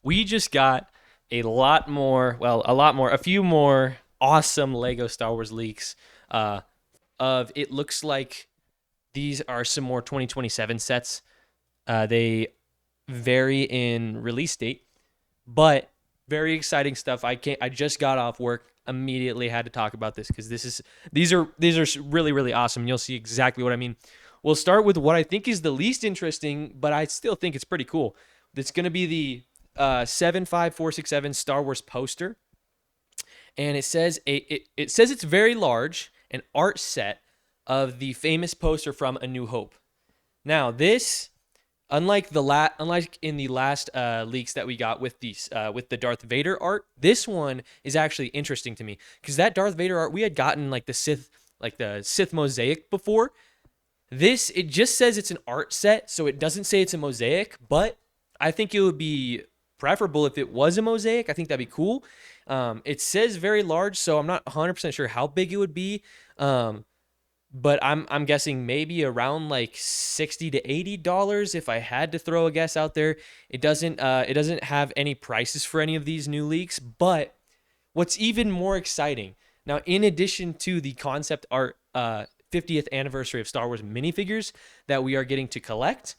we just got a few more awesome Lego Star Wars leaks. Uh, it looks like these are some more 2027 sets. They vary in release date, but very exciting stuff. I just got off work, immediately had to talk about this because these are really really awesome. You'll see exactly what I mean. We'll start with what I think is the least interesting, but I still think it's pretty cool. It's going to be the 75467 Star Wars poster, and it says it's very large, an art set of the famous poster from A New Hope. Now this, unlike in the last leaks that we got with the Darth Vader art, this one is actually interesting to me because that Darth Vader art we had gotten like the Sith mosaic before. This, it just says it's an art set, so it doesn't say it's a mosaic, but I think it would be preferable if it was a mosaic. I think that'd be cool. It says very large, so I'm not 100% sure how big it would be. Um, but I'm guessing maybe around like $60 to $80 if I had to throw a guess out there. It doesn't have any prices for any of these new leaks, but what's even more exciting now, in addition to the concept art 50th anniversary of Star Wars minifigures that we are getting to collect,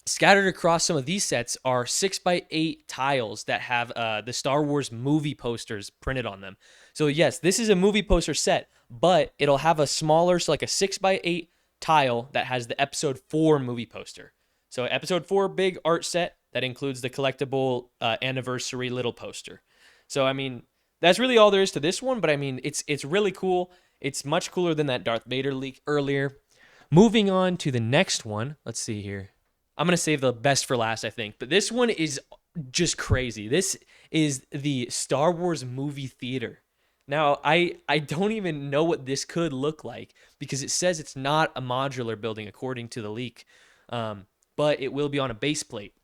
scattered across some of these sets are 6x8 tiles that have the Star Wars movie posters printed on them. So yes, this is a movie poster set, but it'll have a smaller, so like a 6x8 tile that has the Episode 4 movie poster. So Episode 4 big art set that includes the collectible anniversary little poster. So I mean, that's really all there is to this one, but I mean, it's really cool. It's much cooler than that Darth Vader leak earlier. Moving on to the next one. Let's see here. I'm going to save the best for last, I think. But this one is just crazy. This is the Star Wars movie theater. Now, I don't even know what this could look like because it says it's not a modular building according to the leak, but it will be on a base plate.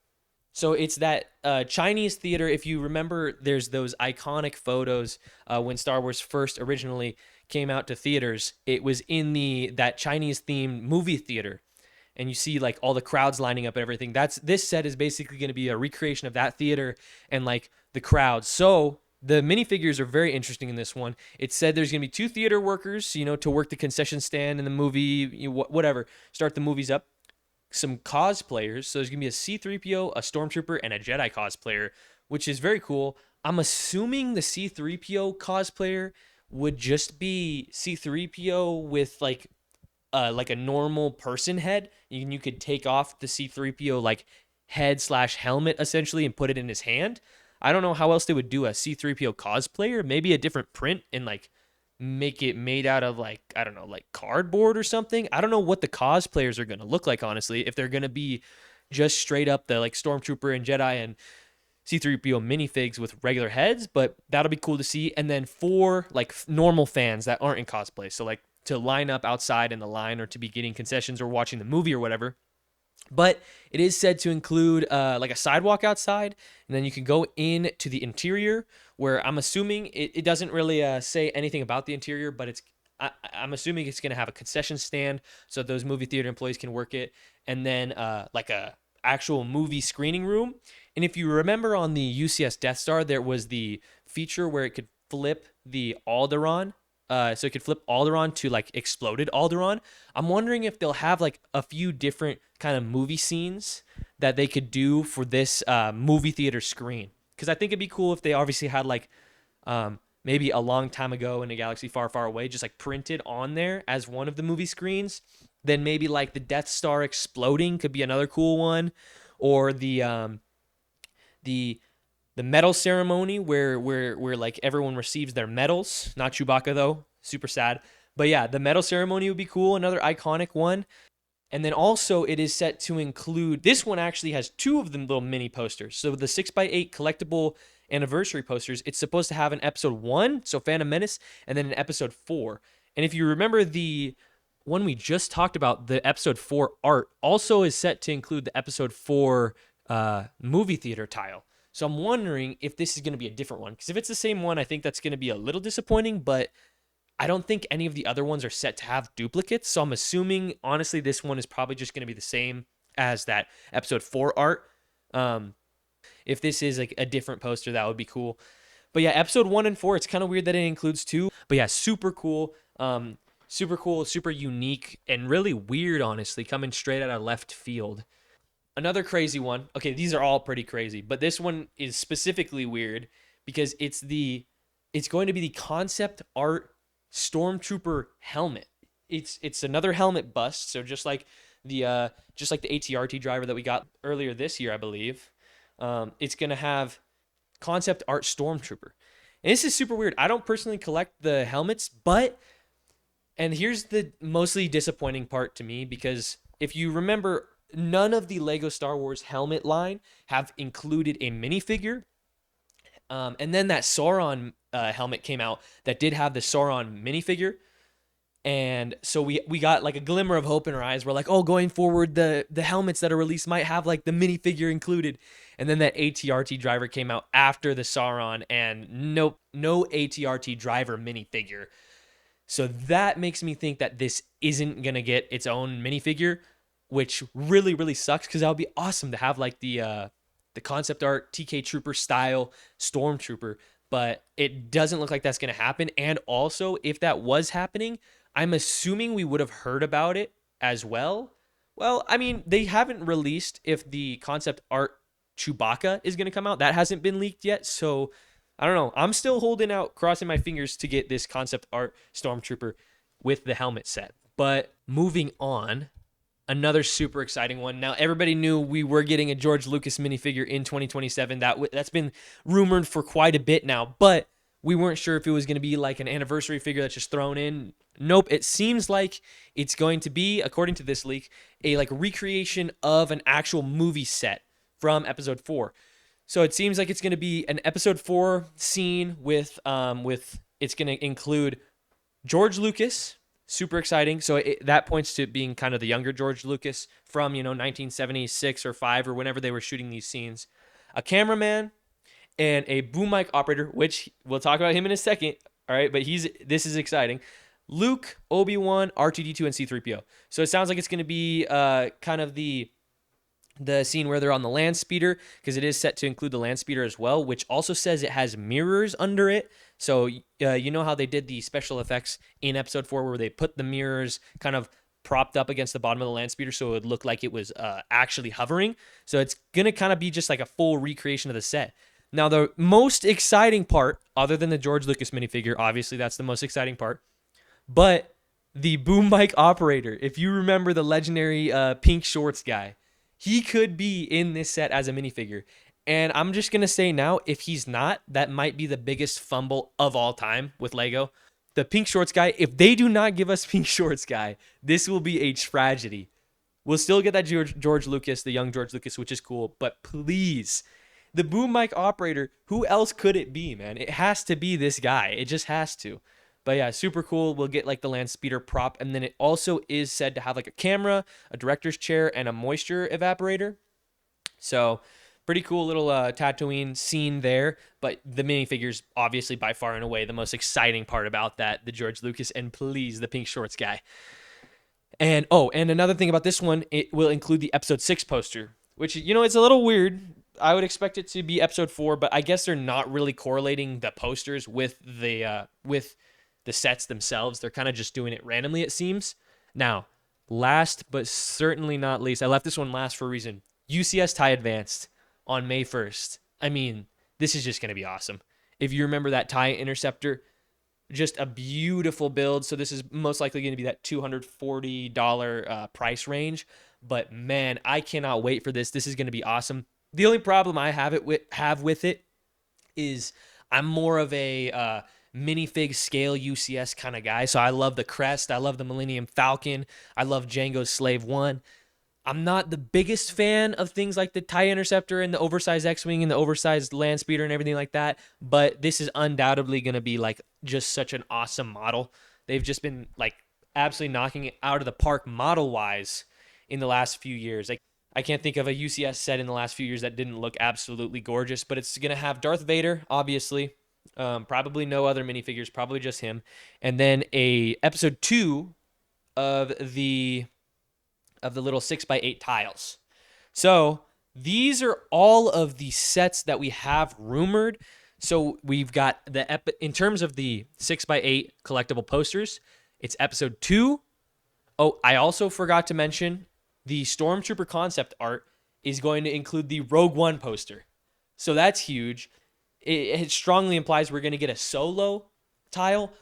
So it's that Chinese theater. If you remember, there's those iconic photos when Star Wars first originally came out to theaters. It was in that Chinese themed movie theater, and you see like all the crowds lining up and everything. This set is basically going to be a recreation of that theater and like the crowds. So the minifigures are very interesting in this one. It said there's going to be two theater workers, to work the concession stand in the movie, whatever, start the movies up. Some cosplayers. So there's going to be a C3PO, a Stormtrooper, and a Jedi cosplayer, which is very cool. I'm assuming the C3PO cosplayer would just be C3PO with like a normal person head. You could take off the C3PO like head slash helmet essentially and put it in his hand. I don't know how else they would do a C3PO cosplayer. Maybe a different print and like make it made out of like, I don't know, like cardboard or something. I don't know what the cosplayers are going to look like, honestly, if they're going to be just straight up the like Stormtrooper and Jedi and C3PO minifigs with regular heads, but that'll be cool to see. And then for like normal fans that aren't in cosplay, so like to line up outside in the line or to be getting concessions or watching the movie or whatever. But it is said to include like a sidewalk outside, and then you can go in to the interior, where I'm assuming it doesn't really say anything about the interior, but I'm assuming it's going to have a concession stand so those movie theater employees can work it, and then like a actual movie screening room. And if you remember on the UCS Death Star, there was the feature where it could flip the Alderaan. So it could flip Alderaan to like exploded Alderaan. I'm wondering if they'll have like a few different kind of movie scenes that they could do for this movie theater screen. Because I think it'd be cool if they obviously had like maybe a long time ago in a galaxy far, far away, just like printed on there as one of the movie screens. Then maybe like the Death Star exploding could be another cool one, or the medal ceremony where like everyone receives their medals. Not Chewbacca though, super sad. But yeah, the medal ceremony would be cool, another iconic one. And then also it is set to include, this one actually has two of the little mini posters. So the 6x8 collectible anniversary posters, it's supposed to have an episode 1, so Phantom Menace, and then an episode 4. And if you remember the one we just talked about, the episode 4 art also is set to include the episode 4 movie theater tile. So I'm wondering if this is going to be a different one. Because if it's the same one, I think that's going to be a little disappointing. But I don't think any of the other ones are set to have duplicates. So I'm assuming, honestly, this one is probably just going to be the same as that episode 4 art. If this is like a different poster, that would be cool. But yeah, episode 1 and 4, it's kind of weird that it includes 2. But yeah, super cool. Super cool, super unique, and really weird, honestly, coming straight out of left field. Another crazy one. Okay, these are all pretty crazy, but this one is specifically weird because it's going to be the concept art stormtrooper helmet. It's another helmet bust, so just like the ATRT driver that we got earlier this year, I believe. It's gonna have concept art stormtrooper. And this is super weird. I don't personally collect the helmets, but and here's the mostly disappointing part to me, because if you remember, none of the Lego Star Wars helmet line have included a minifigure. And then that Sauron helmet came out that did have the Sauron minifigure. And so we got like a glimmer of hope in our eyes. We're like, oh, going forward, the helmets that are released might have like the minifigure included. And then that ATRT driver came out after the Sauron, and nope, no ATRT driver minifigure. So that makes me think that this isn't gonna get its own minifigure, which really really sucks, because that would be awesome to have like the concept art TK Trooper style Stormtrooper. But it doesn't look like that's gonna happen. And also, if that was happening, I'm assuming we would have heard about it as well. Well, I mean, they haven't released if the concept art Chewbacca is going to come out. That hasn't been leaked yet. So I don't know. I'm still holding out, crossing my fingers to get this concept art Stormtrooper with the helmet set. But moving on, another super exciting one. Now, everybody knew we were getting a George Lucas minifigure in 2027. That's been rumored for quite a bit now, but we weren't sure if it was going to be like an anniversary figure that's just thrown in. Nope, it seems like it's going to be, according to this leak, a like recreation of an actual movie set from episode 4. So it seems like it's going to be an episode 4 scene with it's going to include George Lucas. Super exciting. So that points to it being kind of the younger George Lucas from, 1976 or 5 or whenever they were shooting these scenes. A cameraman and a boom mic operator, which we'll talk about him in a second. All right, but this is exciting. Luke, Obi-Wan, R2-D2, and C-3PO. So it sounds like it's going to be kind of the scene where they're on the land speeder, because it is set to include the land speeder as well, which also says it has mirrors under it. So you know how they did the special effects in episode 4 where they put the mirrors kind of propped up against the bottom of the land speeder so it would look like it was actually hovering. So it's going to kind of be just like a full recreation of the set. Now, the most exciting part, other than the George Lucas minifigure, obviously that's the most exciting part, but the boom mic operator, if you remember the legendary pink shorts guy, he could be in this set as a minifigure. And I'm just going to say now, if he's not, that might be the biggest fumble of all time with Lego. The pink shorts guy, if they do not give us pink shorts guy, this will be a tragedy. We'll still get that George Lucas, the young George Lucas, which is cool. But please, the boom mic operator, who else could it be, man? It has to be this guy. It just has to. But yeah, super cool. We'll get like the land speeder prop. And then it also is said to have like a camera, a director's chair, and a moisture evaporator. So pretty cool little Tatooine scene there. But the minifigure's obviously by far and away the most exciting part about that, the George Lucas, and please, the pink shorts guy. And and another thing about this one, it will include the episode 6 poster, which, it's a little weird. I would expect it to be episode 4, but I guess they're not really correlating the posters with the sets themselves. They're kind of just doing it randomly, it seems. Now, last but certainly not least, I left this one last for a reason. UCS TIE Advanced on May 1st. I mean, this is just going to be awesome. If you remember that TIE Interceptor, just a beautiful build. So this is most likely going to be that $240 price range. But man, I cannot wait for this. This is going to be awesome. The only problem I have with it is I'm more of a minifig scale UCS kind of guy. So I love the crest. I love the Millennium Falcon. I love Django's Slave One. I'm not the biggest fan of things like the TIE Interceptor and the oversized X-Wing and the oversized land speeder and everything like that. But this is undoubtedly going to be like just such an awesome model. They've just been like absolutely knocking it out of the park model-wise in the last few years. Like, I can't think of a UCS set in the last few years that didn't look absolutely gorgeous, but it's going to have Darth Vader, obviously. Probably no other minifigures, probably just him. And then a episode 2 of the little 6x8 tiles. So These are all of the sets that we have rumored. So we've got in terms of the 6x8 collectible posters, it's episode 2. Oh, I also forgot to mention the Stormtrooper concept art is going to include the Rogue One poster. So that's huge. It strongly implies we're going to get a solo tile.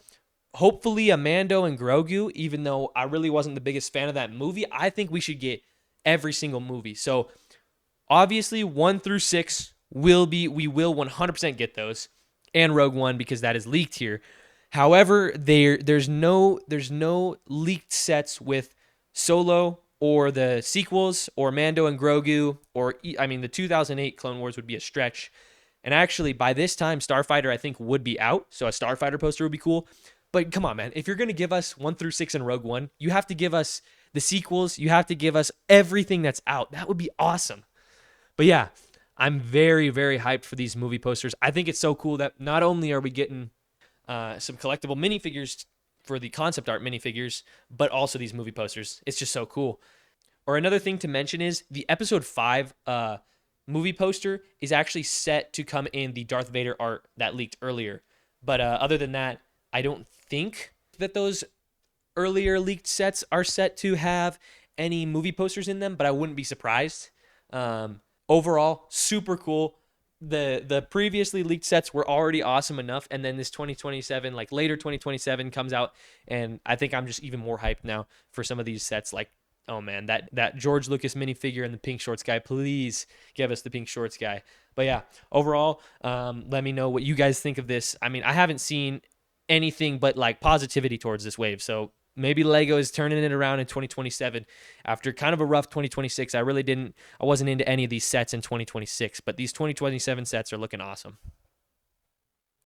Hopefully a Mando and Grogu, even though I really wasn't the biggest fan of that movie. I think we should get every single movie. So obviously 1 through 6 we will 100% get those, and Rogue One because that is leaked here. However, there's no leaked sets with Solo or the sequels or Mando and Grogu, or I mean the 2008 Clone Wars would be a stretch. And actually by this time Starfighter I think would be out, so a Starfighter poster would be cool. But come on, man, if you're going to give us 1 through 6 in Rogue One, you have to give us the sequels, you have to give us everything that's out. That would be awesome. But yeah, I'm very, very hyped for these movie posters. I think it's so cool that not only are we getting some collectible minifigures for the concept art minifigures, but also these movie posters. It's just so cool. Or another thing to mention is the episode 5 movie poster is actually set to come in the Darth Vader art that leaked earlier. But other than that, I don't think that those earlier leaked sets are set to have any movie posters in them, but I wouldn't be surprised. Overall, super cool. The previously leaked sets were already awesome enough, and then this 2027, like later 2027, comes out, and I think I'm just even more hyped now for some of these sets. Like, oh man, that George Lucas minifigure and the pink shorts guy. Please give us the pink shorts guy. But yeah, overall, let me know what you guys think of this. I mean, I haven't seen anything but like positivity towards this wave, so maybe Lego is turning it around in 2027 after kind of a rough 2026. I wasn't into any of these sets in 2026, but these 2027 sets are looking awesome.